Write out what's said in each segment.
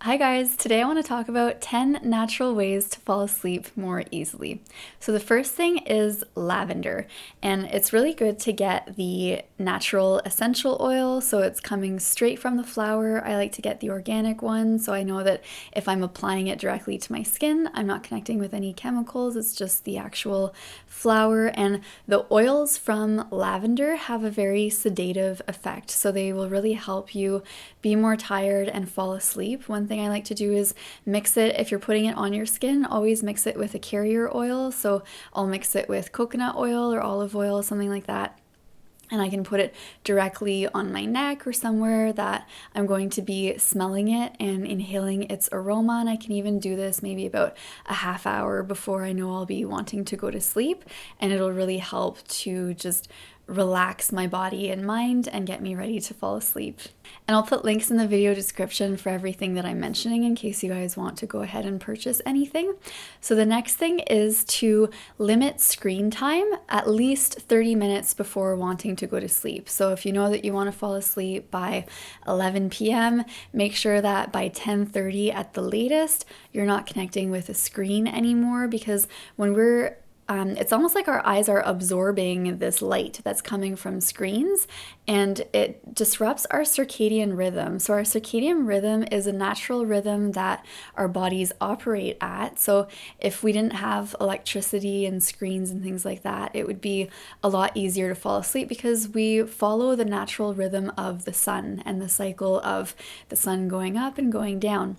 Hi guys, today I want to talk about 10 natural ways to fall asleep more easily. So the first thing is lavender, and it's really good to get the natural essential oil, so it's coming straight from the flower. I like to get the organic one, so I know that if I'm applying it directly to my skin, I'm not connecting with any chemicals, it's just the actual flower. And the oils from lavender have a very sedative effect, so they will really help you be more tired and fall asleep. One thing I like to do is mix it. If you're putting it on your skin, always mix it with a carrier oil. So I'll mix it with coconut oil or olive oil, something like that. And I can put it directly on my neck or somewhere that I'm going to be smelling it and inhaling its aroma. And I can even do this maybe about a half hour before I know I'll be wanting to go to sleep. And it'll really help to just relax my body and mind and get me ready to fall asleep. And I'll put links in the video description for everything that I'm mentioning in case you guys want to go ahead and purchase anything. So the next thing is to limit screen time at least 30 minutes before wanting to go to sleep. So if you know that you want to fall asleep by 11 p.m., make sure that by 10:30 at the latest, you're not connecting with a screen anymore, because when we're it's almost like our eyes are absorbing this light that's coming from screens, and it disrupts our circadian rhythm. So our circadian rhythm is a natural rhythm that our bodies operate at. So if we didn't have electricity and screens and things like that, it would be a lot easier to fall asleep because we follow the natural rhythm of the sun and the cycle of the sun going up and going down.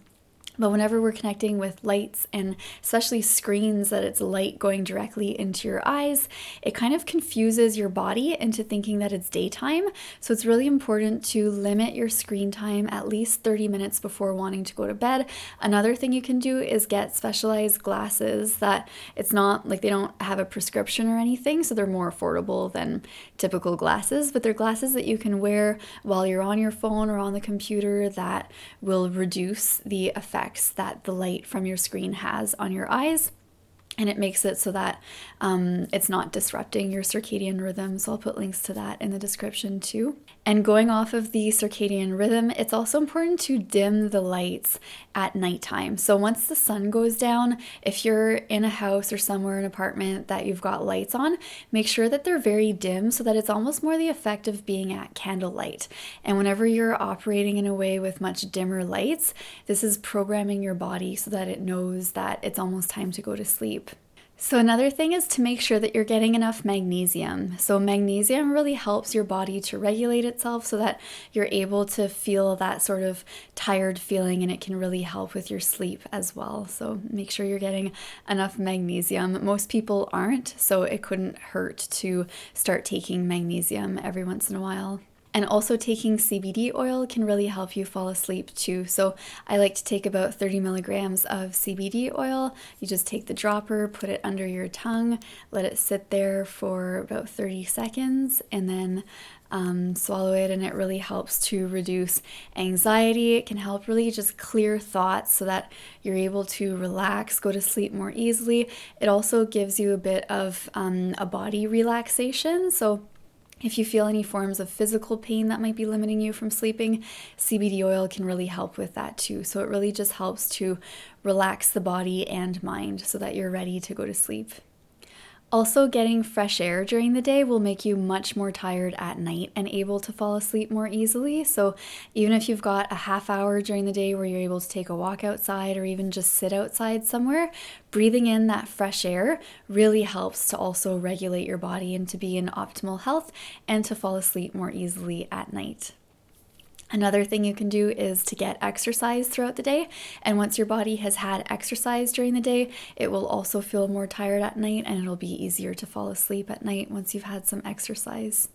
But whenever we're connecting with lights, and especially screens that it's light going directly into your eyes, it kind of confuses your body into thinking that it's daytime. So it's really important to limit your screen time at least 30 minutes before wanting to go to bed. Another thing you can do is get specialized glasses that it's not like they don't have a prescription or anything, so they're more affordable than typical glasses, but they're glasses that you can wear while you're on your phone or on the computer that will reduce the effect that the light from your screen has on your eyes. And it makes it so that it's not disrupting your circadian rhythm. So I'll put links to that in the description too. And going off of the circadian rhythm, it's also important to dim the lights at nighttime. So once the sun goes down, if you're in a house or somewhere, an apartment that you've got lights on, make sure that they're very dim so that it's almost more the effect of being at candlelight. And whenever you're operating in a way with much dimmer lights, this is programming your body so that it knows that it's almost time to go to sleep. So another thing is to make sure that you're getting enough magnesium. So magnesium really helps your body to regulate itself so that you're able to feel that sort of tired feeling, and it can really help with your sleep as well. So make sure you're getting enough magnesium. Most people aren't, so it couldn't hurt to start taking magnesium every once in a while. And also taking CBD oil can really help you fall asleep too. So I like to take about 30 milligrams of CBD oil. You just take the dropper, put it under your tongue, let it sit there for about 30 seconds, and then swallow it, and it really helps to reduce anxiety. It can help really just clear thoughts so that you're able to relax, go to sleep more easily. It also gives you a bit of a body relaxation. So if you feel any forms of physical pain that might be limiting you from sleeping, CBD oil can really help with that too. So it really just helps to relax the body and mind so that you're ready to go to sleep. Also, getting fresh air during the day will make you much more tired at night and able to fall asleep more easily. So even if you've got a half hour during the day where you're able to take a walk outside or even just sit outside somewhere, breathing in that fresh air really helps to also regulate your body and to be in optimal health and to fall asleep more easily at night. Another thing you can do is to get exercise throughout the day. And once your body has had exercise during the day, it will also feel more tired at night, and it'll be easier to fall asleep at night once you've had some exercise.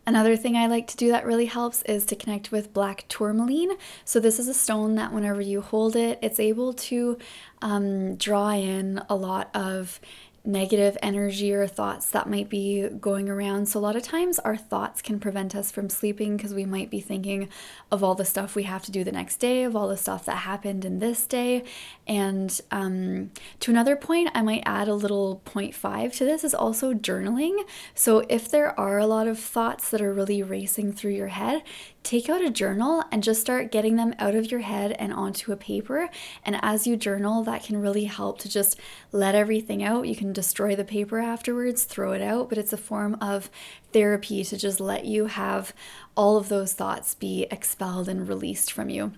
Another thing I like to do that really helps is to connect with black tourmaline. So this is a stone that whenever you hold it, it's able to draw in a lot of negative energy or thoughts that might be going around. So a lot of times our thoughts can prevent us from sleeping because we might be thinking of all the stuff we have to do the next day, of all the stuff that happened in this day. And to another point, I might add a little 0.5 to this is also journaling. So if there are a lot of thoughts that are really racing through your head, take out a journal and just start getting them out of your head and onto a paper. And as you journal, that can really help to just let everything out. You can destroy the paper afterwards, throw it out, but it's a form of therapy to just let you have all of those thoughts be expelled and released from you.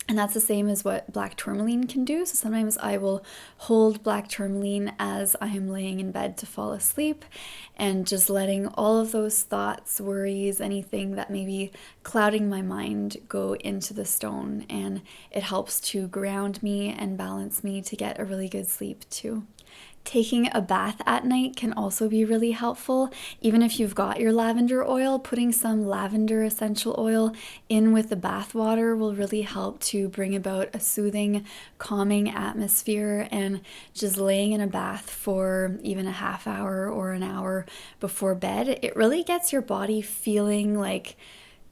And that's the same as what black tourmaline can do. So sometimes I will hold black tourmaline as I am laying in bed to fall asleep and just letting all of those thoughts, worries, anything that may be clouding my mind go into the stone. And it helps to ground me and balance me to get a really good sleep too. Taking a bath at night can also be really helpful. Even if you've got your lavender oil, putting some lavender essential oil in with the bath water will really help to bring about a soothing, calming atmosphere. And just laying in a bath for even a half hour or an hour before bed, it really gets your body feeling like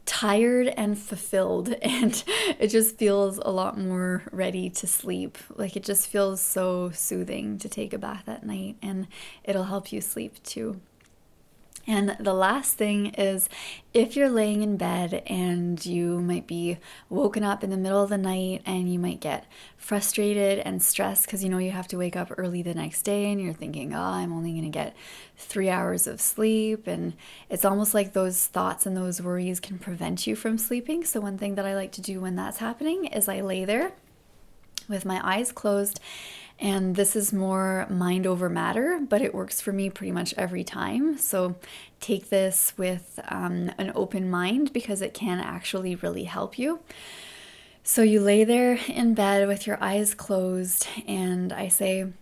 tired and fulfilled, and it just feels a lot more ready to sleep. Like, it just feels so soothing to take a bath at night, and it'll help you sleep too. And the last thing is, if you're laying in bed and you might be woken up in the middle of the night and you might get frustrated and stressed because you know you have to wake up early the next day and you're thinking, oh, I'm only going to get 3 hours of sleep. And it's almost like those thoughts and those worries can prevent you from sleeping. So one thing that I like to do when that's happening is I lay there with my eyes closed. And this is more mind over matter, but it works for me pretty much every time. So take this with an open mind because it can actually really help you. So you lay there in bed with your eyes closed, and I say,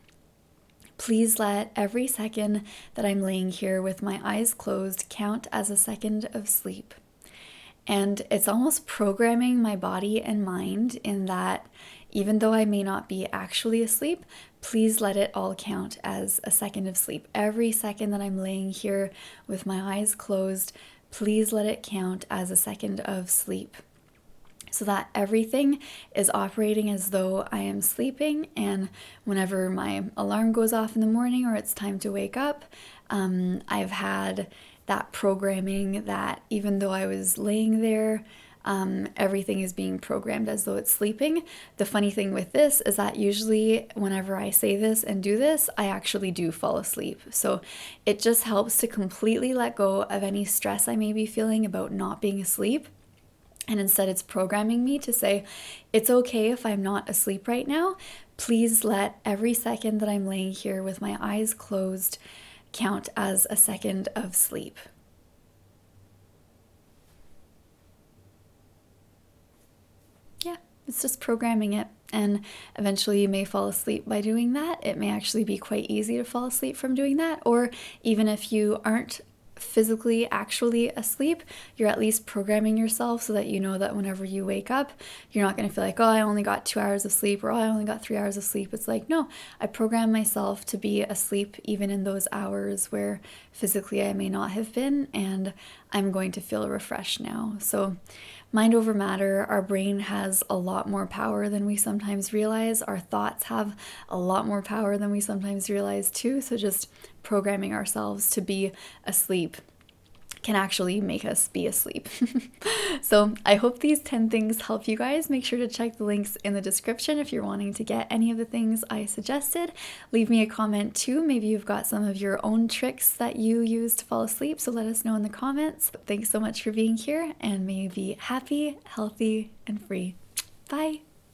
please let every second that I'm laying here with my eyes closed count as a second of sleep. And it's almost programming my body and mind in that even though I may not be actually asleep, please let it all count as a second of sleep. Every second that I'm laying here with my eyes closed, please let it count as a second of sleep. So that everything is operating as though I am sleeping, and whenever my alarm goes off in the morning or it's time to wake up, I've had that programming that even though I was laying there, everything is being programmed as though it's sleeping. The funny thing with this is that usually whenever I say this and do this, I actually do fall asleep. So it just helps to completely let go of any stress I may be feeling about not being asleep. And instead it's programming me to say, it's okay if I'm not asleep right now. Please let every second that I'm laying here with my eyes closed count as a second of sleep. Yeah, it's just programming it. And eventually you may fall asleep by doing that. It may actually be quite easy to fall asleep from doing that. Or even if you aren't physically actually asleep, you're at least programming yourself so that you know that whenever you wake up, you're not going to feel like, oh, I only got 2 hours of sleep, or oh, I only got 3 hours of sleep. It's like, no, I program myself to be asleep even in those hours where physically I may not have been, and I'm going to feel refreshed now. So mind over matter, our brain has a lot more power than we sometimes realize. Our thoughts have a lot more power than we sometimes realize too. So just programming ourselves to be asleep can actually make us be asleep. So I hope these 10 things help you guys. Make sure to check the links in the description if you're wanting to get any of the things I suggested. Leave me a comment too. Maybe you've got some of your own tricks that you use to fall asleep, so let us know in the comments. Thanks so much for being here, and may you be happy, healthy, and free. Bye.